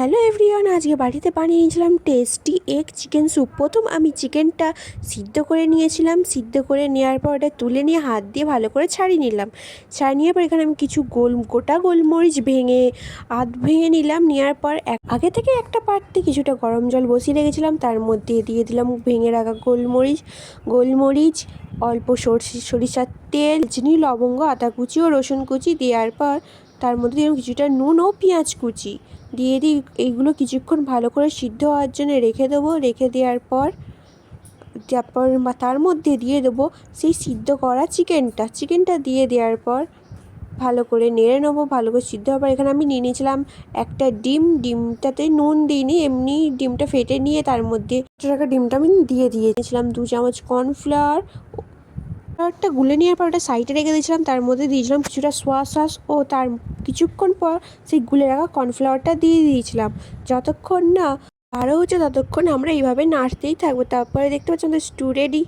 Hello everyone, আজকে বাড়িতে বানিয়ে নিয়েছিলাম টেস্টি এগ চিকেন স্যুপ। প্রথম আমি চিকেনটা সিদ্ধ করে নিয়েছিলাম। সিদ্ধ করে নেওয়ার পর ওটা তুলে নিয়ে হাত দিয়ে ভালো করে ছাড়িয়ে নিলাম। ছাড়িয়ে নেওয়ার পর এখানে আমি কিছু গোটা গোলমরিচ ভেঙে ভেঙে নিলাম। নেওয়ার পর আগে থেকে একটা পাত্রে কিছুটা গরম জল বসিয়ে রেখেছিলাম, তার মধ্যে দিয়ে দিলাম ভেঙে রাখা গোলমরিচ, অল্প সরিষার তেল, চিনি, লবঙ্গ, আদা কুচি ও রসুন কুচি দেওয়ার পর তার মধ্যে দিলাম কিছুটা নুন ও পেঁয়াজ কুচি দিয়ে দিই। এইগুলো কিছুক্ষণ ভালো করে সিদ্ধ হওয়ার জন্য রেখে দেবো। রেখে দেওয়ার পর তার মধ্যে দিয়ে দেবো সেই সিদ্ধ করা চিকেনটা দিয়ে দেওয়ার পর ভালো করে নেড়ে নেবো। ভালো করে সিদ্ধ হওয়ার পর এখানে আমি নিয়ে নিয়েছিলাম একটা ডিমটাতে নুন দিইনি, এমনি ডিমটা ফেটে নিয়ে তার মধ্যে ডিমটা আমি দিয়ে দিয়েছিলাম 2 চামচ কর্নফ্লাওয়ারটা গুলে নেওয়ার পর ওটা সাইডে রেখে দিয়েছিলাম। তার মধ্যে দিয়েছিলাম কিছুটা সোয়া সস ও তার কিছুক্ষণ পর সেই গুলে রাখা কর্নফ্লাওয়ারটা দিয়ে দিয়েছিলাম। যতক্ষণ না আরও হচ্ছে ততক্ষণ আমরা এইভাবে নাড়তেই থাকবো। তারপরে দেখতে পাচ্ছি আমাদের স্টু রেডি।